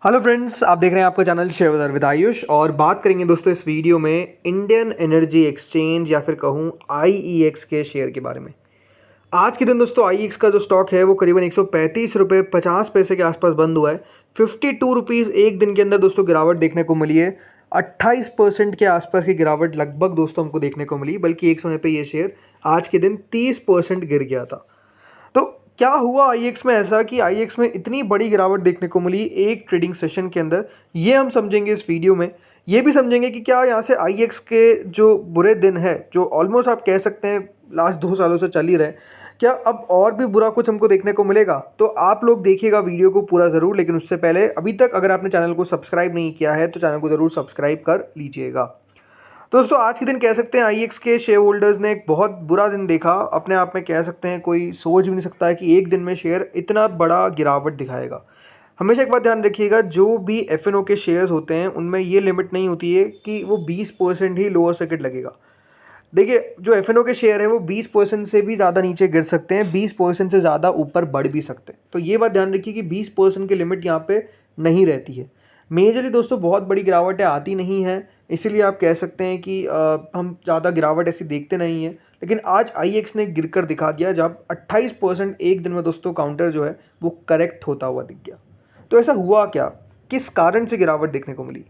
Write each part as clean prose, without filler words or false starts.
Hello friends, आप देख रहे हैं आपका चैनल शेयर बाजार विद आयुष। और बात करेंगे दोस्तों इस वीडियो में इंडियन एनर्जी एक्सचेंज या फिर कहूँ आईईएक्स के शेयर के बारे में। आज के दिन दोस्तों आईईएक्स का जो स्टॉक है वो करीबन 135 रुपये 50 पैसे के आसपास बंद हुआ है। 52 रुपीज़ एक दिन के अंदर दोस्तों गिरावट देखने को मिली है। 28% के आसपास की गिरावट लगभग दोस्तों हमको देखने को मिली, बल्कि एक समय पे ये शेयर आज के दिन 30% गिर गया था। तो क्या हुआ आईएक्स में ऐसा कि आईएक्स में इतनी बड़ी गिरावट देखने को मिली एक ट्रेडिंग सेशन के अंदर, ये हम समझेंगे इस वीडियो में। ये भी समझेंगे कि क्या यहाँ से आईएक्स के जो बुरे दिन है, जो ऑलमोस्ट आप कह सकते हैं लास्ट 2 सालों से चल ही रहे, क्या अब और भी बुरा कुछ हमको देखने को मिलेगा। तो आप लोग देखिएगा वीडियो को पूरा ज़रूर, लेकिन उससे पहले अभी तक अगर आपने चैनल को सब्सक्राइब नहीं किया है तो चैनल को ज़रूर सब्सक्राइब कर लीजिएगा। तो दोस्तों आज के दिन कह सकते हैं आईएक्स के शेयर होल्डर्स ने एक बहुत बुरा दिन देखा। अपने आप में कह सकते हैं कोई सोच भी नहीं सकता है कि एक दिन में शेयर इतना बड़ा गिरावट दिखाएगा। हमेशा एक बात ध्यान रखिएगा, जो भी एफएनओ के शेयर्स होते हैं उनमें ये लिमिट नहीं होती है कि वो 20% ही लोअर सर्किट लगेगा। देखिए, जो एफएनओ के शेयर है वो 20% से भी ज़्यादा नीचे गिर सकते हैं, 20% से ज़्यादा ऊपर बढ़ भी सकते हैं। तो ये बात ध्यान रखिए कि 20% की लिमिट यहाँ पे नहीं रहती है। मेजरली दोस्तों बहुत बड़ी गिरावटें आती नहीं हैं, इसीलिए आप कह सकते हैं कि हम ज़्यादा गिरावट ऐसी देखते नहीं हैं। लेकिन आज आईएक्स ने गिर कर दिखा दिया, जब 28% एक दिन में दोस्तों काउंटर जो है वो करेक्ट होता हुआ दिख गया। तो ऐसा हुआ क्या, किस कारण से गिरावट देखने को मिली?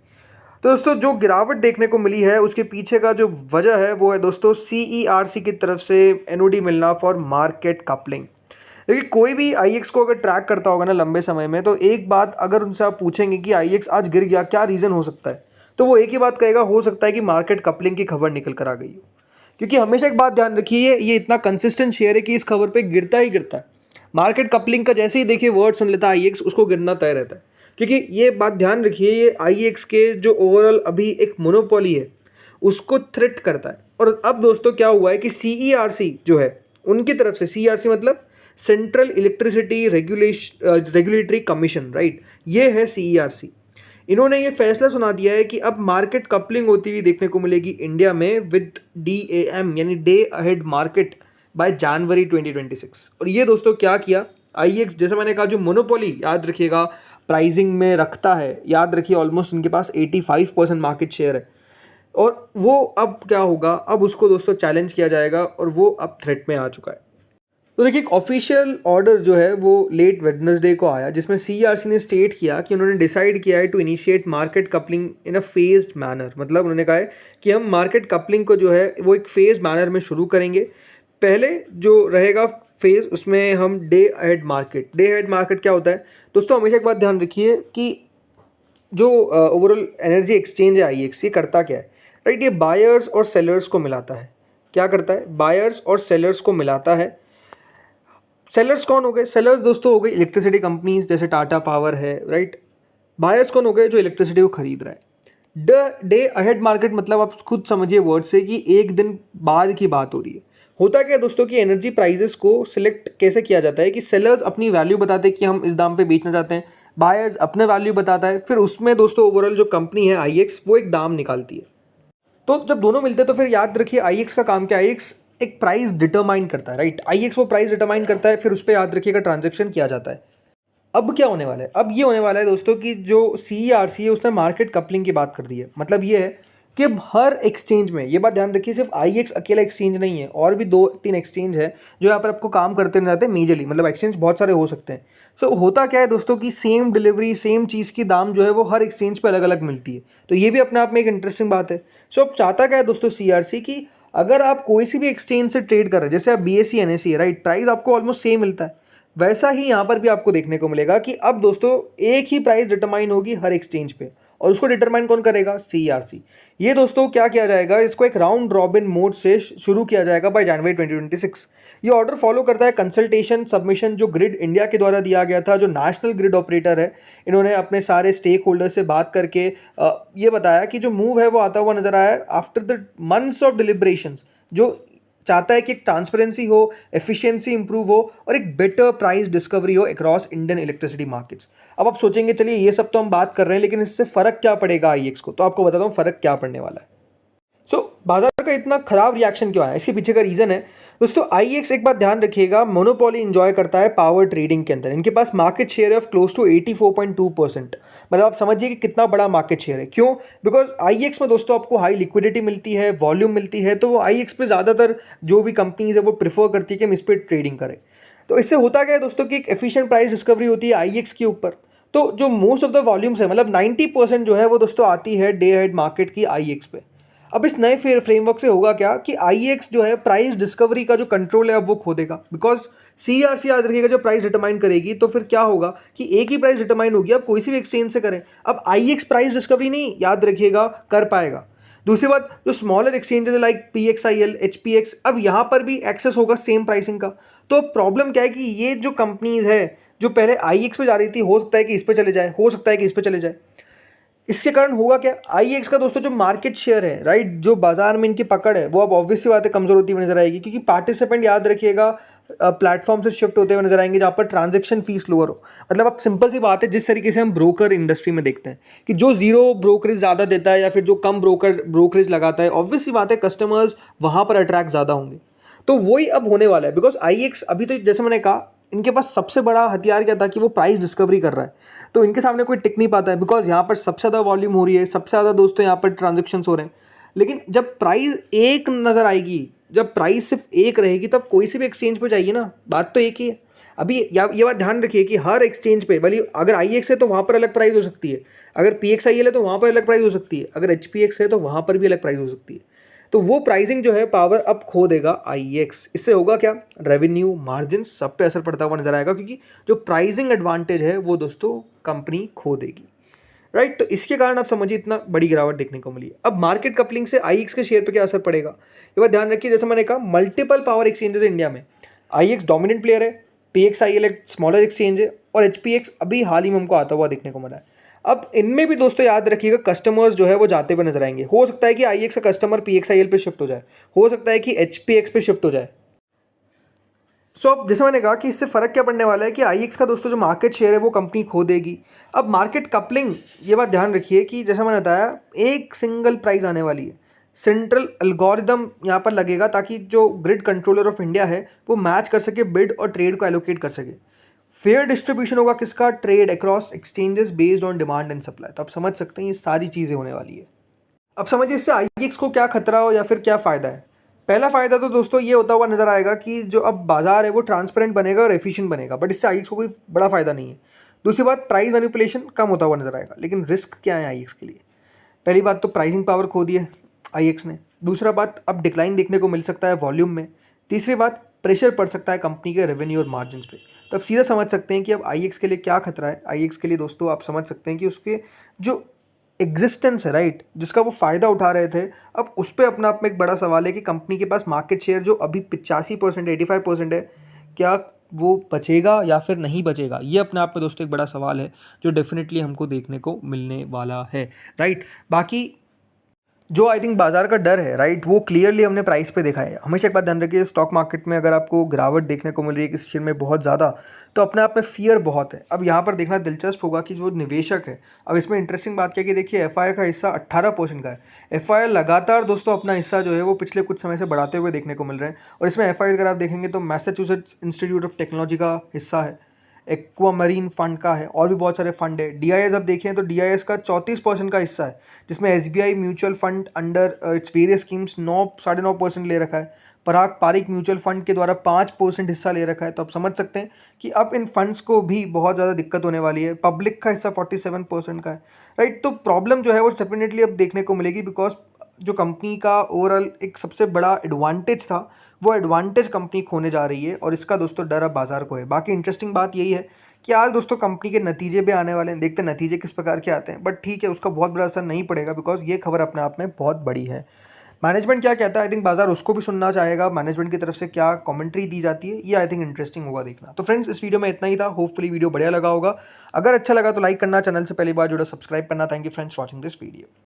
तो दोस्तों जो गिरावट देखने को मिली है उसके पीछे का जो वजह है वो है दोस्तों सीईआरसी की तरफ से एनओडी मिलना फॉर मार्केट कपलिंग। देखिए, कोई भी आईएक्स को अगर ट्रैक करता होगा ना लंबे समय में, तो एक बात अगर उनसे आप पूछेंगे कि आईएक्स आज गिर गया, क्या रीज़न हो सकता है, तो वो एक ही बात कहेगा, हो सकता है कि मार्केट कपलिंग की खबर निकल कर आ गई हो। क्योंकि हमेशा एक बात ध्यान रखिए, ये इतना कंसिस्टेंट शेयर है कि इस खबर पे गिरता ही गिरता है। मार्केट कपलिंग का जैसे ही देखिए वर्ड सुन लेता है आईएक्स, उसको गिरना तय रहता है। क्योंकि ये बात ध्यान रखिए, ये आईएक्स के जो ओवरऑल अभी एक मोनोपोली है उसको थ्रेट करता है। और अब दोस्तों क्या हुआ है कि सीईआरसी जो है उनकी तरफ से, सीईआरसी मतलब central electricity regulatory commission, right, ये है सीईआरसी। इन्होंने ये फैसला सुना दिया है कि अब मार्केट कपलिंग होती हुई देखने को मिलेगी इंडिया में विद डीएएम यानी डे अहेड मार्केट बाय जनवरी 2026। और ये दोस्तों क्या किया आईएक्स, जैसे मैंने कहा, जो मोनोपोली याद रखिएगा प्राइसिंग में रखता है, याद रखिए ऑलमोस्ट इनके पास 85% मार्केट शेयर है। और वो अब क्या होगा, अब उसको दोस्तों चैलेंज किया जाएगा और वो अब थ्रेट में आ चुका है। तो देखिए, एक ऑफिशियल ऑर्डर जो है वो लेट वेडनेसडे को आया, जिसमें सीईआरसी ने स्टेट किया कि उन्होंने डिसाइड किया है to initiate market coupling in a phased manner. मतलब उन्होंने कहा है कि हम मार्केट कपलिंग को जो है वो एक फेज मैनर में शुरू करेंगे। पहले जो रहेगा फेज, उसमें हम डे अहेड मार्केट क्या होता है दोस्तों, हमेशा एक बात ध्यान रखिए कि जो ओवरऑल एनर्जी एक्सचेंज है आईएक्स, ये करता क्या है, राइट, ये बायर्स और सेलर्स को मिलाता है। क्या करता है, बायर्स और सेलर्स को मिलाता है। सेलर्स कौन हो गए, सेलर्स दोस्तों हो गए इलेक्ट्रिसिटी कंपनीज जैसे टाटा पावर है, राइट। बायर्स कौन हो गए, जो इलेक्ट्रिसिटी को खरीद रहा है। डे अहेड मार्केट मतलब आप खुद समझिए वर्ड से कि एक दिन बाद की बात हो रही है। होता क्या है दोस्तों कि एनर्जी प्राइजेस को सिलेक्ट कैसे किया जाता है कि सेलर्स अपनी वैल्यू बताते हैं कि हम इस दाम पे बेचना चाहते हैं, बायर्स अपने वैल्यू बताता है, फिर उसमें दोस्तों ओवरऑल जो कंपनी है आईएक्स वो एक दाम निकालती है। तो जब दोनों मिलते हैं तो फिर याद रखिए आईएक्स का काम क्या है, आईएक्स एक प्राइस डिटरमाइन करता है, राइट। आईएक्स वो प्राइस डिटरमाइन करता है, फिर उस पर याद रखिएगा ट्रांजैक्शन किया जाता है। अब क्या होने वाला है, अब ये होने वाला है दोस्तों कि जो सीईआरसी है उसने मार्केट कपलिंग की बात कर दी है। मतलब ये है कि अब हर एक्सचेंज में, ये बात ध्यान रखिए, सिर्फ आईएक्स अकेला एक्सचेंज नहीं है, और भी 2-3 एक्सचेंज है जो यहाँ पर आपको काम करते नजर आते हैं मेजरली। मतलब एक्सचेंज बहुत सारे हो सकते हैं। सो होता क्या है दोस्तों कि सेम डिलीवरी, सेम चीज़ की दाम जो है वो हर एक्सचेंज पर अलग अलग मिलती है। तो ये भी अपने आप में एक इंटरेस्टिंग बात है। सो अब चाहता क्या है दोस्तों सीईआरसी कि अगर आप कोई सी भी एक्सचेंज से ट्रेड कर रहे हैं, जैसे आप बीएसई एनएसई है, राइट, प्राइस आपको ऑलमोस्ट सेम मिलता है, वैसा ही यहाँ पर भी आपको देखने को मिलेगा कि अब दोस्तों एक ही प्राइस डिटरमाइन होगी हर एक्सचेंज पे, और उसको डिटरमाइन कौन करेगा, सीईआरसी। ये दोस्तों क्या किया जाएगा, इसको एक राउंड रॉबिन मोड से शुरू किया जाएगा बाय जनवरी 2026। ये ऑर्डर फॉलो करता है कंसल्टेशन सबमिशन जो ग्रिड इंडिया के द्वारा दिया गया था, जो नेशनल ग्रिड ऑपरेटर है। इन्होंने अपने सारे स्टेक होल्डर से बात करके ये बताया कि जो मूव है वो आता हुआ नजर आया after the months of deliberations, जो चाहता है कि एक ट्रांसपेरेंसी हो, एफिशिएंसी इंप्रूव हो और एक बेटर प्राइस डिस्कवरी हो अक्रॉस इंडियन इलेक्ट्रिसिटी मार्केट्स। अब आप सोचेंगे चलिए ये सब तो हम बात कर रहे हैं, लेकिन इससे फर्क क्या पड़ेगा आईएक्स को, तो आपको बताता हूँ फर्क क्या पड़ने वाला है। सो बाजार का इतना खराब रिएक्शन क्यों आया, इसके पीछे का रीज़न है दोस्तों। आईएक्स एक बात ध्यान रखिएगा, मोनोपोली एंजॉय करता है पावर ट्रेडिंग के अंदर। इनके पास market share of close to 84.2%। मतलब आप समझिए कि कितना बड़ा मार्केट शेयर है। क्यों? बिकॉज आईएक्स में दोस्तों आपको हाई लिक्विडिटी मिलती है, वॉल्यूम मिलती है, तो वो आईएक्स पे ज़्यादातर जो भी कंपनीज है वो प्रेफर करती है कि हम इस पर ट्रेडिंग करें। तो इससे होता क्या है दोस्तों कि एक एफिशिएंट प्राइस डिस्कवरी होती है आईएक्स के ऊपर। तो जो मोस्ट ऑफ द वॉल्यूम्स है, मतलब 90% जो है वो दोस्तों आती है डे हेड मार्केट की आईएक्स पे। अब इस नए फ्रेमवर्क से होगा क्या कि आईएक्स जो है प्राइस डिस्कवरी का जो कंट्रोल है अब वो खो देगा। बिकॉज सीईआरसी याद रखिएगा जब प्राइस डिटरमाइन करेगी तो फिर क्या होगा कि एक ही प्राइस डिटरमाइन होगी, अब कोई सी भी एक्सचेंज से करें। अब आईएक्स प्राइस डिस्कवरी नहीं याद रखिएगा कर पाएगा। दूसरी बात, जो स्मॉलर एक्सचेंजेस लाइक पीएक्सआईएल, एचपीएक्स, अब यहाँ पर भी एक्सेस होगा सेम प्राइसिंग का। तो प्रॉब्लम क्या है कि ये जो कंपनीज है जो पहले आईएक्स पे जा रही थी, हो सकता है कि इस पे चले जाए, हो सकता है कि इस पे चले जाए। इसके कारण होगा क्या, आईएक्स का दोस्तों जो मार्केट शेयर है, राइट, जो बाजार में इनकी पकड़ है वो अब ऑब्वियस सी बात है कमजोर होती हुई नजर आएगी। क्योंकि पार्टिसिपेंट याद रखिएगा प्लेटफॉर्म से शिफ्ट होते हुए नजर आएंगे जहाँ पर ट्रांजैक्शन फीस लोअर हो। मतलब अब सिंपल सी बात है, जिस तरीके से हम ब्रोकर इंडस्ट्री में देखते हैं कि जो जीरो ब्रोकरेज ज़्यादा देता है या फिर जो कम ब्रोकरेज लगाता है, ऑब्वियस सी बात है कस्टमर्स वहाँ पर अट्रैक्ट ज़्यादा होंगे। तो वही अब होने वाला है। बिकॉज आईएक्स अभी तो जैसे मैंने कहा इनके पास सबसे बड़ा हथियार क्या था कि वो प्राइस डिस्कवरी कर रहा है, तो इनके सामने कोई टिक नहीं पाता है। बिकॉज यहाँ पर सबसे ज़्यादा वॉल्यूम हो रही है, सबसे ज़्यादा दोस्तों यहाँ पर ट्रांजेक्शन्स हो रहे हैं। लेकिन जब प्राइस एक नज़र आएगी, जब प्राइस सिर्फ एक रहेगी, तब कोई सी भी एक्सचेंज पे जाइए ना, बात तो एक ही है। अभी ये बात ध्यान रखिए कि हर एक्सचेंज पे, भले अगर आईएक्स है तो वहाँ पर अलग प्राइस हो सकती है, अगर पीएक्सआईएल है तो वहाँ पर अलग प्राइस हो सकती है, अगर एचपीएक्स है तो वहाँ पर भी अलग प्राइस हो सकती है। तो वो प्राइसिंग जो है पावर अब खो देगा आईएक्स। इससे होगा क्या, रेवेन्यू, मार्जिन सब पे असर पड़ता हुआ नजर आएगा, क्योंकि जो प्राइसिंग एडवांटेज है वो दोस्तों कंपनी खो देगी, राइट। तो इसके कारण आप समझिए इतना बड़ी गिरावट देखने को मिली है। अब मार्केट कपलिंग से आईएक्स के शेयर पे क्या असर पड़ेगा, ये बात ध्यान रखिए। जैसे मैंने कहा मल्टीपल पावर एक्सचेंजेस इंडिया में, आईएक्स डोमिनेंट प्लेयर है, पीएक्सआईएल एक स्मॉलर एक्सचेंज है, और एचपीएक्स अभी हाल ही में हमको आता हुआ देखने को मिला है। अब इनमें भी दोस्तों याद रखिएगा कस्टमर्स जो है वो जाते हुए नजर आएंगे। हो सकता है कि आईएक्स का कस्टमर पीएक्सआईएल पे शिफ्ट हो जाए, हो सकता है कि एचपीएक्स पे शिफ्ट हो जाए। सो अब जैसे मैंने कहा कि इससे फ़र्क क्या पड़ने वाला है कि आईएक्स का दोस्तों जो मार्केट शेयर है वो कंपनी खो देगी। अब मार्केट कपलिंग, ये बात ध्यान रखिए कि जैसा मैंने बताया एक सिंगल प्राइस आने वाली है, सेंट्रल एल्गोरिदम यहाँ पर लगेगा ताकि जो ग्रिड कंट्रोलर ऑफ इंडिया है वो मैच कर सके, बिड और ट्रेड को एलोकेट कर सके। फेयर डिस्ट्रीब्यूशन होगा किसका, trade across exchanges based on demand and supply. तो आप समझ सकते हैं ये सारी चीज़ें होने वाली है। अब समझिए इससे आईएक्स को क्या खतरा हो या फिर क्या फ़ायदा है। पहला फ़ायदा तो दोस्तों ये होता हुआ नज़र आएगा कि जो अब बाजार है वो ट्रांसपेरेंट बनेगा और एफिशिएंट बनेगा, बट इससे आईएक्स को कोई बड़ा फ़ायदा नहीं है। दूसरी बात, प्राइस मैनिपुलेशन कम होता हुआ नज़र आएगा। लेकिन रिस्क क्या है आईएक्स के लिए, पहली बात तो प्राइसिंग पावर खो दी है आईएक्स ने। दूसरा बात, अब डिक्लाइन देखने को मिल सकता है वॉल्यूम में। तीसरी बात, प्रेशर पड़ सकता है कंपनी के रेवेन्यू और मार्जिन पे। तो आप सीधा समझ सकते हैं कि अब आईएक्स के लिए क्या खतरा है। आईएक्स के लिए दोस्तों आप समझ सकते हैं कि उसके जो एग्जिस्टेंस है, राइट, जिसका वो फ़ायदा उठा रहे थे, अब उस पर अपना आप में एक बड़ा सवाल है कि कंपनी के पास मार्केट शेयर जो अभी 85%, 85% है, क्या वो बचेगा या फिर नहीं बचेगा। ये अपने आप में दोस्तों एक बड़ा सवाल है जो डेफिनेटली हमको देखने को मिलने वाला है, राइट। बाकी जो आई थिंक बाजार का डर है, राइट, वो क्लियरली हमने प्राइस पे देखा है। हमेशा एक बात ध्यान रखिए, स्टॉक मार्केट में अगर आपको गिरावट देखने को मिल रही है किसी शेयर में बहुत ज़्यादा, तो अपने आप में फियर बहुत है। अब यहाँ पर देखना दिलचस्प होगा कि जो निवेशक है, अब इसमें इंटरेस्टिंग बात क्या है कि देखिए एफआई का हिस्सा 18% का है। एफआई लगातार दोस्तों अपना हिस्सा जो है वो पिछले कुछ समय से बढ़ाते हुए देखने को मिल रहे हैं। और इसमें एफआई अगर आप देखेंगे तो मैसाचुसेट्स इंस्टीट्यूट ऑफ टेक्नोलॉजी का हिस्सा है, एक्वामरीन फंड का है, और भी बहुत सारे फंड है। डीआईएस अब देखें तो डीआईएस का 34% का हिस्सा है, जिसमें SBI mutual fund under its various schemes 9.5% ले रखा है। पराग पारिक म्यूचुअल फंड के द्वारा 5% हिस्सा ले रखा है। तो आप समझ सकते हैं कि अब इन फंड्स को भी बहुत ज़्यादा दिक्कत होने वाली है। पब्लिक का हिस्सा 47% का है, राइट। तो प्रॉब्लम जो है वो डेफिनेटली अब देखने को मिलेगी, बिकॉज जो कंपनी का ओवरऑल एक सबसे बड़ा एडवांटेज था वो एडवांटेज कंपनी खोने जा रही है, और इसका दोस्तों डर अब बाजार को है। बाकी इंटरेस्टिंग बात यही है कि आज दोस्तों कंपनी के नतीजे भी आने वाले हैं, देखते हैं नतीजे किस प्रकार के आते हैं। बट ठीक है, उसका बहुत बड़ा असर नहीं पड़ेगा, बिकॉज ये खबर अपने आप में बहुत बड़ी है। मैनेजमेंट क्या कहता है, आई थिंक बाजार उसको भी सुनना चाहेगा। मैनेजमेंट की तरफ से क्या कमेंट्री दी जाती है, ये आई थिंक इंटरेस्टिंग होगा देखना। तो फ्रेंड्स, इस वीडियो में इतना ही था। होपफुली वीडियो बढ़िया लगा होगा। अगर अच्छा लगा तो लाइक करना, चैनल से पहली बार जुड़ा सब्सक्राइब करना। Thank you friends watching this video.